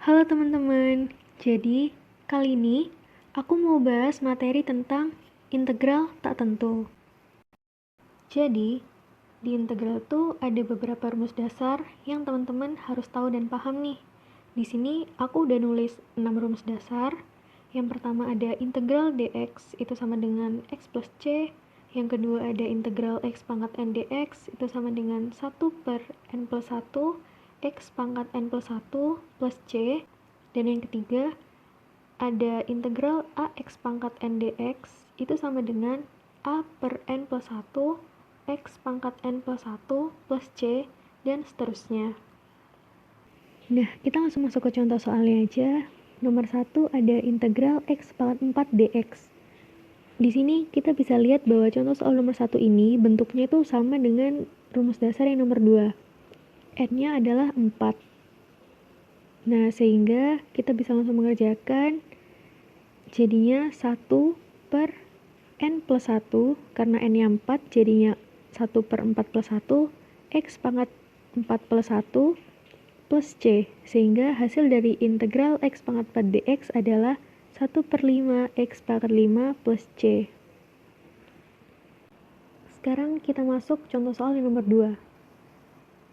Halo teman-teman, jadi kali ini aku mau bahas materi tentang integral tak tentu. Jadi, di integral tuh ada beberapa rumus dasar yang teman-teman harus tahu dan paham nih. Di sini aku udah nulis 6 rumus dasar. Yang pertama ada integral dx itu sama dengan x plus c. Yang kedua ada integral x pangkat n dx itu sama dengan 1 per n plus 1 x pangkat n plus 1 plus c. Dan yang ketiga, ada integral ax pangkat n dx itu sama dengan a per n plus 1 x pangkat n plus 1 plus c, dan seterusnya. Nah, kita langsung masuk ke contoh soalnya aja. Nomor 1 ada integral x pangkat 4 dx. Di sini kita bisa lihat bahwa contoh soal nomor 1 ini bentuknya itu sama dengan rumus dasar yang nomor 2. N-nya adalah 4. Nah, sehingga kita bisa langsung mengerjakan jadinya 1 per n plus 1, karena n-nya 4 jadinya 1 per 4 plus 1, x pangkat 4 plus 1 plus c, sehingga hasil dari integral x pangkat 4 dx adalah 1 per 5 x pangkat 5 plus c. Sekarang kita masuk contoh soal yang nomor 2.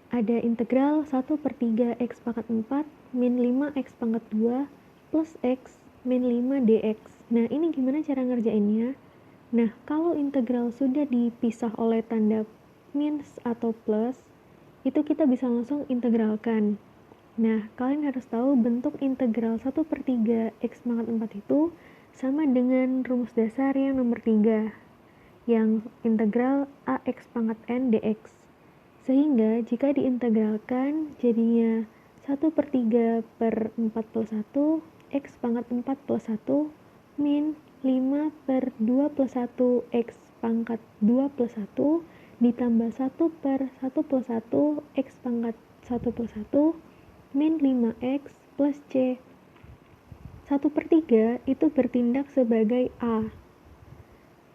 Ada integral 1 per 3 x pangkat 4 min 5 x pangkat 2 plus x min 5 dx. Nah, ini gimana cara ngerjainnya? Nah, kalau integral sudah dipisah oleh tanda minus atau plus, itu kita bisa langsung integralkan. Nah, kalian harus tahu bentuk integral 1 per 3 x pangkat 4 itu sama dengan rumus dasar yang nomor 3, yang integral ax pangkat n dx. Sehingga jika diintegralkan jadinya 1 per 3 per 4 plus 1 x pangkat 4 plus 1 min 5 per 2 plus 1 x pangkat 2 plus 1 ditambah 1 per 1 plus 1 x pangkat 1 plus 1 min 5x plus c. 1 per 3 itu bertindak sebagai a,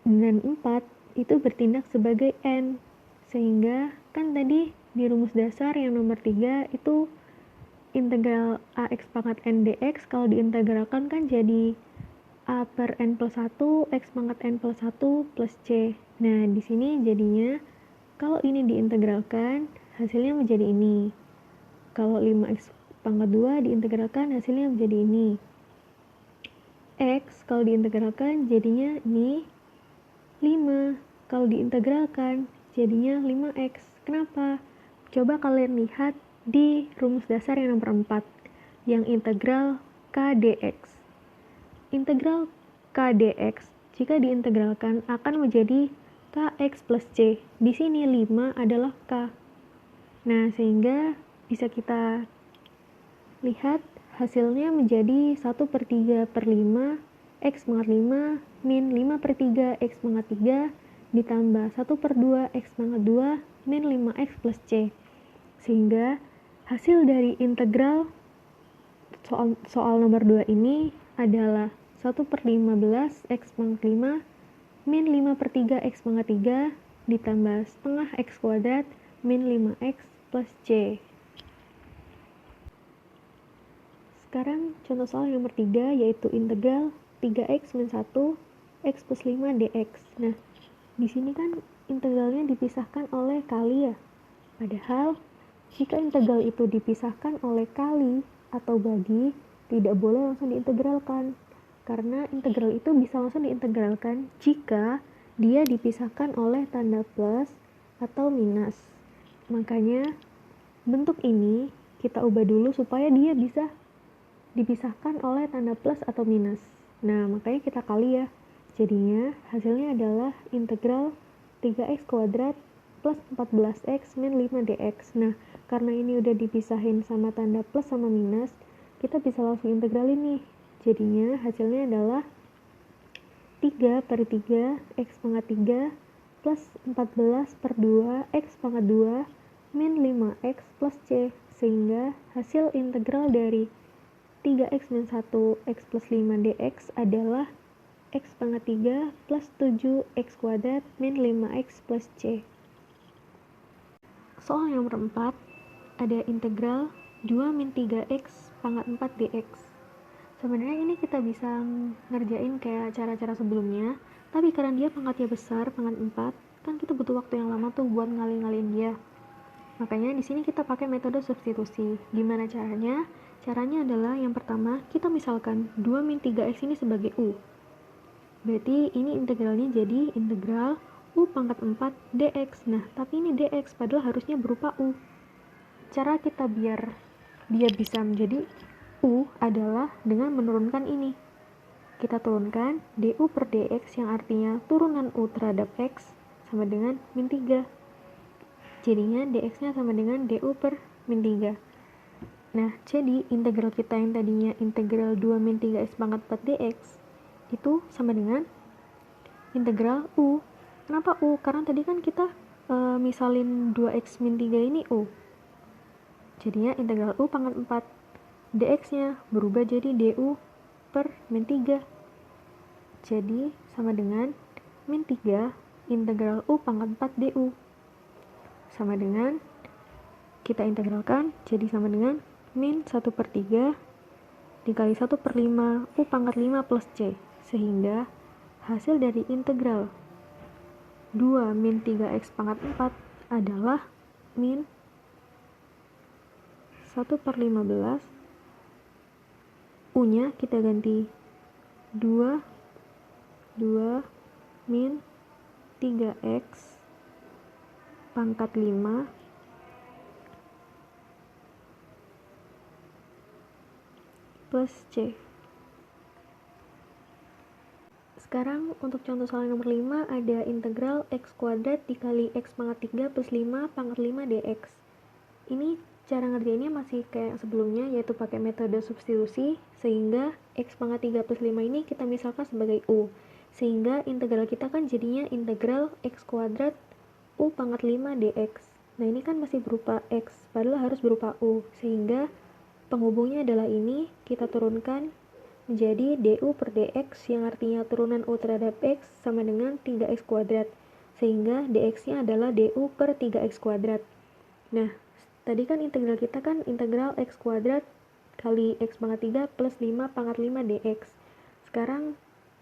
dan 4 itu bertindak sebagai n. Sehingga kan tadi di rumus dasar yang nomor 3 itu integral ax pangkat n dx kalau diintegralkan kan jadi a per n plus 1 x pangkat n plus 1 plus c. Nah, di sini jadinya kalau ini diintegralkan hasilnya menjadi ini. Kalau 5x pangkat 2 diintegralkan hasilnya menjadi ini. X kalau diintegralkan jadinya ini 5. Kalau diintegralkan jadinya 5x. Kenapa? Coba kalian lihat di rumus dasar yang nomor 4, yang integral k dx. Integral k dx jika diintegralkan akan menjadi kx plus c. Di sini 5 adalah k. Nah, sehingga bisa kita lihat hasilnya menjadi 1 per 3 per 5 x pangkat 5 min 5 per 3 x pangkat 3 ditambah 1 per 2 x pangkat 2 min 5x plus c. Sehingga hasil dari integral soal nomor 2 ini adalah 1 per 15 x pangkat 5 min 5 per 3 x pangkat 3 ditambah setengah x kuadrat min 5x plus c. Sekarang contoh soal nomor 3 yaitu integral 3x min 1 x plus 5 dx. Nah, di sini kan integralnya dipisahkan oleh kali ya. Padahal jika integral itu dipisahkan oleh kali atau bagi, tidak boleh langsung diintegralkan. Karena integral itu bisa langsung diintegralkan jika dia dipisahkan oleh tanda plus atau minus. Makanya bentuk ini kita ubah dulu supaya dia bisa dipisahkan oleh tanda plus atau minus. Nah, makanya kita kali ya. Jadinya hasilnya adalah integral 3x kuadrat plus 14x min 5 dx. Nah, karena ini udah dipisahin sama tanda plus sama minus, kita bisa langsung integralin nih. Jadinya hasilnya adalah 3 per 3 x pangkat 3 plus 14 per 2 x pangkat 2 min 5x plus c. Sehingga hasil integral dari 3x min 1 x plus 5 dx adalah x pangkat 3 plus 7x kuadrat min 5x plus c. Soal yang nomor 4, ada integral 2 min 3x pangkat 4 dx. Sebenarnya ini kita bisa ngerjain kayak cara-cara sebelumnya, tapi karena dia pangkatnya besar, pangkat 4, kan kita butuh waktu yang lama tuh buat ngalih-ngalihin dia. Makanya di sini kita pakai metode substitusi. Gimana caranya? Caranya adalah yang pertama, kita misalkan 2 min 3x ini sebagai u. Berarti ini integralnya jadi integral u pangkat 4 dx. Nah, tapi ini dx padahal harusnya berupa u. Cara kita biar dia bisa menjadi u adalah dengan menurunkan ini. Kita turunkan du per dx yang artinya turunan u terhadap x sama dengan min 3. Jadinya dx-nya sama dengan du per min 3. Nah, jadi integral kita yang tadinya integral 2 min 3x pangkat 4 dx itu sama dengan integral u. Kenapa u? Karena tadi kan kita misalin 2x min 3 ini u. Jadinya integral u pangkat 4. dx-nya berubah jadi du per min 3. Jadi sama dengan min 3 integral u pangkat 4 du. Sama dengan kita integralkan jadi sama dengan min 1/3 dikali 1/5 u pangkat 5 plus c, sehingga hasil dari integral 2 min 3x pangkat 4 adalah min 1/15. U nya kita ganti 2 min 3x pangkat 5 plus C. Sekarang untuk contoh soal nomor 5 ada integral x kuadrat dikali x pangkat 3 plus 5 pangkat 5 dx. Ini cara ngerjainnya masih kayak sebelumnya, yaitu pakai metode substitusi, sehingga x pangkat 3 plus 5 ini kita misalkan sebagai u, sehingga integral kita kan jadinya integral x kuadrat u pangkat 5 dx. Nah, ini kan masih berupa x, padahal harus berupa u, sehingga penghubungnya adalah ini, kita turunkan menjadi du per dx yang artinya turunan u terhadap x sama dengan 3x kuadrat, sehingga dx-nya adalah du per 3x kuadrat. Nah, tadi kan integral kita kan integral x kuadrat kali x pangkat 3 plus 5 pangkat 5 dx. Sekarang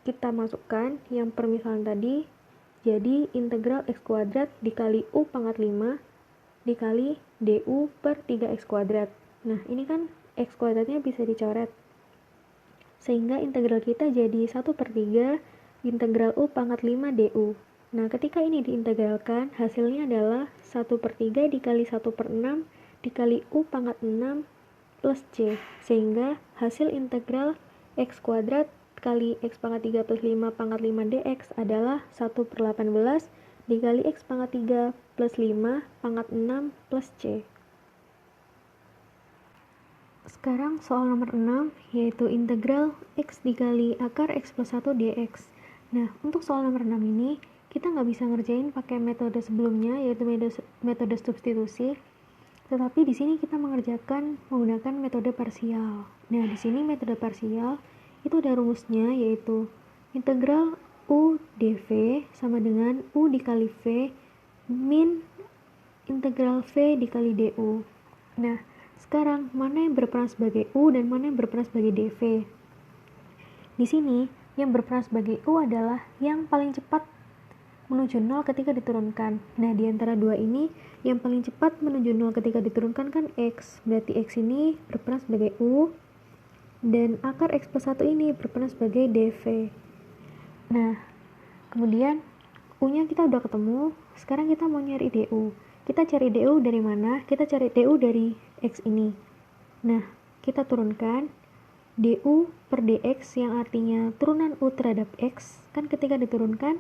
kita masukkan yang permisalan tadi, jadi integral x kuadrat dikali u pangkat 5 dikali du per 3x kuadrat. Nah, ini kan x kuadratnya bisa dicoret, sehingga integral kita jadi 1/3 integral u pangkat 5 du. Nah, ketika ini diintegralkan, hasilnya adalah 1/3 dikali 1/6 dikali u pangkat 6 plus c, sehingga hasil integral x kuadrat kali x pangkat 3 plus 5 pangkat 5 dx adalah 1/18 dikali x pangkat 3 plus 5 pangkat 6 plus c. Sekarang soal nomor 6, yaitu integral x dikali akar x plus 1 dx. Nah, untuk soal nomor 6 ini, kita nggak bisa ngerjain pakai metode sebelumnya, yaitu metode substitusi. Tetapi di sini kita mengerjakan menggunakan metode parsial. Nah, di sini metode parsial itu ada rumusnya, yaitu integral u dv sama dengan u dikali v min integral v dikali du. Nah, sekarang mana yang berperan sebagai u dan mana yang berperan sebagai dv? Di sini yang berperan sebagai u adalah yang paling cepat menuju 0 ketika diturunkan. Nah, di antara dua ini yang paling cepat menuju 0 ketika diturunkan kan x. Berarti x ini berperan sebagai u dan akar x plus 1 ini berperan sebagai dv. Nah, kemudian u-nya kita udah ketemu. Sekarang kita mau nyari du. Kita cari du dari mana? Kita cari du dari x ini. Nah, kita turunkan du per dx yang artinya turunan u terhadap x. Kan ketika diturunkan,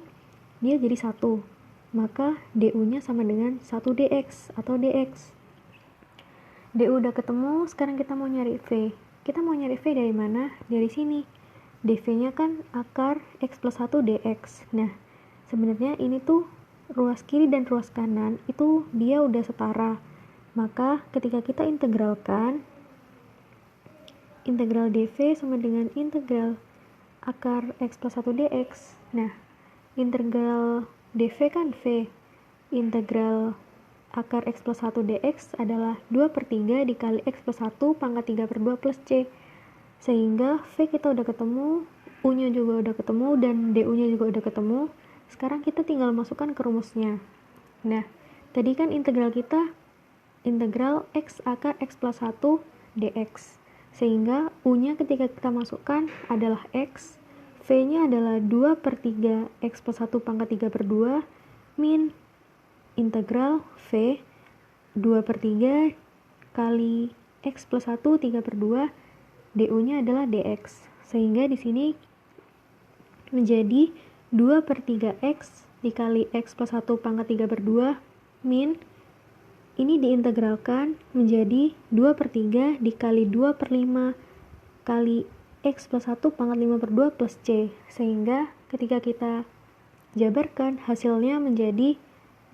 dia jadi 1. Maka du-nya sama dengan 1 dx atau dx. Du udah ketemu, sekarang kita mau nyari v. Kita mau nyari v dari mana? Dari sini. dv-nya kan akar x plus 1 dx. Nah, sebenarnya ini tuh ruas kiri dan ruas kanan itu dia udah setara. Maka ketika kita integralkan, integral dv sama dengan integral akar x plus 1 dx. Nah, integral dv kan v, integral akar X plus 1 dx adalah 2 per 3 dikali X plus 1 pangkat 3 per 2 plus C. Sehingga V kita udah ketemu, U-nya juga udah ketemu, dan DU-nya juga udah ketemu. Sekarang kita tinggal masukkan ke rumusnya. Nah, tadi kan integral kita integral X akar X plus 1 dx. Sehingga U-nya ketika kita masukkan adalah X, V-nya adalah 2 per 3 X plus 1 pangkat 3 per 2 min integral V 2 per 3 kali X plus 1 3 per 2 DU-nya adalah dx. Sehingga di sini menjadi 2 per 3x dikali X plus 1 pangkat 3 per 2 min ini diintegralkan menjadi 2 per 3 dikali 2 per 5 kali X plus 1 pangkat 5 per 2 plus C. Sehingga ketika kita jabarkan hasilnya menjadi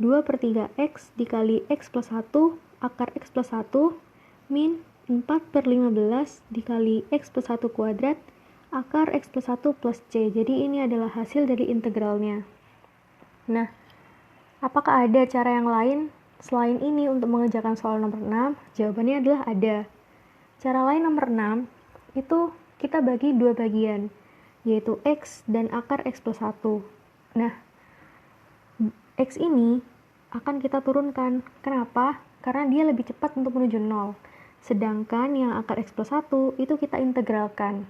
2 per 3x dikali X plus 1 akar X plus 1 min 4 per 15 dikali X plus 1 kuadrat akar X plus 1 plus C. Jadi ini adalah hasil dari integralnya. Nah, apakah ada cara yang lain selain ini untuk mengerjakan soal nomor 6? Jawabannya adalah ada. Cara lain nomor 6 itu kita bagi dua bagian, yaitu X dan akar X plus 1. Nah, X ini akan kita turunkan. Kenapa? Karena dia lebih cepat untuk menuju 0. Sedangkan yang akar X plus 1 itu kita integralkan.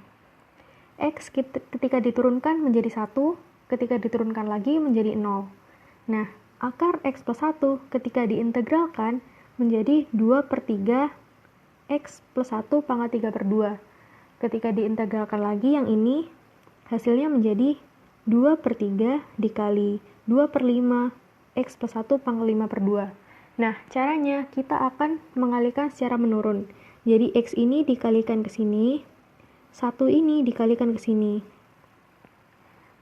X ketika diturunkan menjadi 1, ketika diturunkan lagi menjadi 0. Nah, akar X plus 1 ketika diintegralkan menjadi 2 per 3 X plus 1 pangkat 3 per 2. Ketika diintegralkan lagi yang ini, hasilnya menjadi 2 per 3 dikali 2 per 5 X plus 1 pangkat 5 per 2. Nah, caranya kita akan mengalihkan secara menurun. Jadi X ini dikalikan ke sini, 1 ini dikalikan ke sini.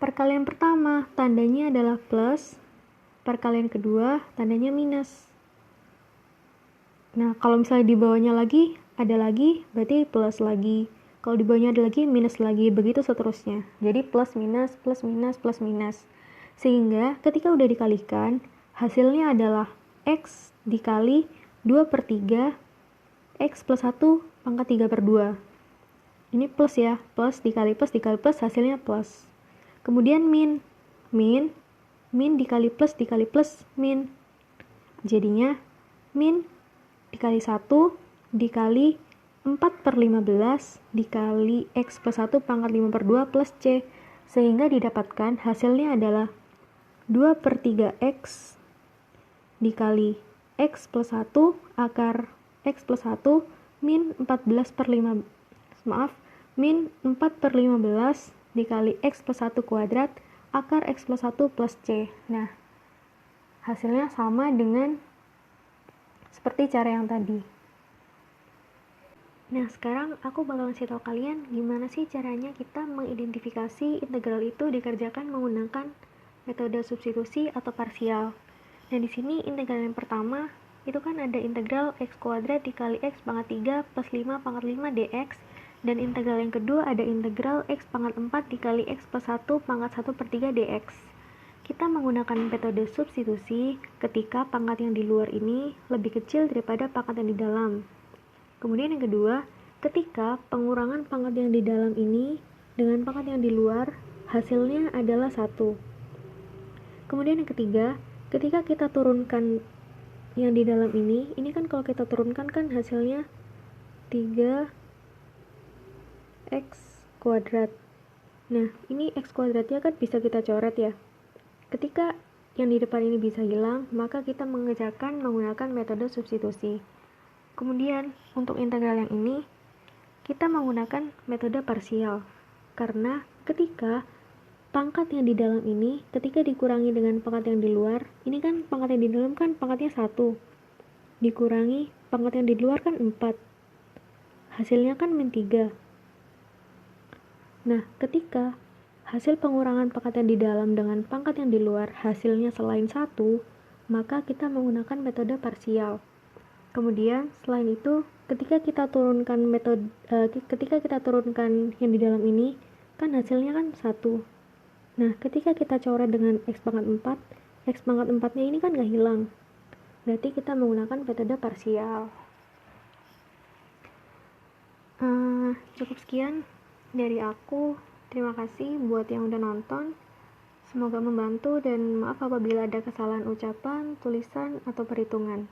Perkalian pertama tandanya adalah plus, perkalian kedua tandanya minus. Nah, kalau misalnya di bawahnya lagi ada lagi, berarti plus lagi. Kalau di bawahnya ada lagi, minus lagi, begitu seterusnya. Jadi plus minus, plus minus, plus minus. Sehingga ketika udah dikalikan, hasilnya adalah X dikali 2 per 3 X plus 1 pangkat 3 per 2. Ini plus ya, plus dikali plus hasilnya plus. Kemudian min dikali plus min. Jadinya min dikali 1 dikali 4 per 15 dikali X plus 1 pangkat 5 per 2 plus C. Sehingga didapatkan hasilnya adalah 2 per 3X dikali X plus 1 akar X plus 1 min 14 per 5, min 4 per 15 dikali X plus 1 kuadrat akar X plus 1 plus C. Nah, hasilnya sama dengan seperti cara yang tadi. Nah, sekarang aku bakal ngasih tahu kalian gimana sih caranya kita mengidentifikasi integral itu dikerjakan menggunakan metode substitusi atau parsial. Nah, di sini integral yang pertama itu kan ada integral x kuadrat dikali x pangkat 3 plus 5 pangkat 5 dx, dan integral yang kedua ada integral x pangkat 4 dikali x plus 1 pangkat 1 per 3 dx. Kita menggunakan metode substitusi ketika pangkat yang di luar ini lebih kecil daripada pangkat yang di dalam. Kemudian yang kedua, ketika pengurangan pangkat yang di dalam ini dengan pangkat yang di luar, hasilnya adalah 1. Kemudian yang ketiga, ketika kita turunkan yang di dalam ini kan kalau kita turunkan kan hasilnya 3x kuadrat. Nah, ini x kuadratnya kan bisa kita coret ya. Ketika yang di depan ini bisa hilang, maka kita mengerjakan menggunakan metode substitusi. Kemudian, untuk integral yang ini, kita menggunakan metode parsial. Karena ketika pangkat yang di dalam ini, ketika dikurangi dengan pangkat yang di luar, ini kan pangkat yang di dalam kan pangkatnya 1. Dikurangi pangkat yang di luar kan 4. Hasilnya kan min 3. Nah, ketika hasil pengurangan pangkat yang di dalam dengan pangkat yang di luar, hasilnya selain 1, maka kita menggunakan metode parsial. Kemudian selain itu, ketika kita turunkan yang di dalam ini, kan hasilnya kan 1. Nah, ketika kita coret dengan x pangkat 4, x pangkat 4-nya ini kan nggak hilang. Berarti kita menggunakan metode parsial. Cukup sekian dari aku. Terima kasih buat yang udah nonton. Semoga membantu dan maaf apabila ada kesalahan ucapan, tulisan, atau perhitungan.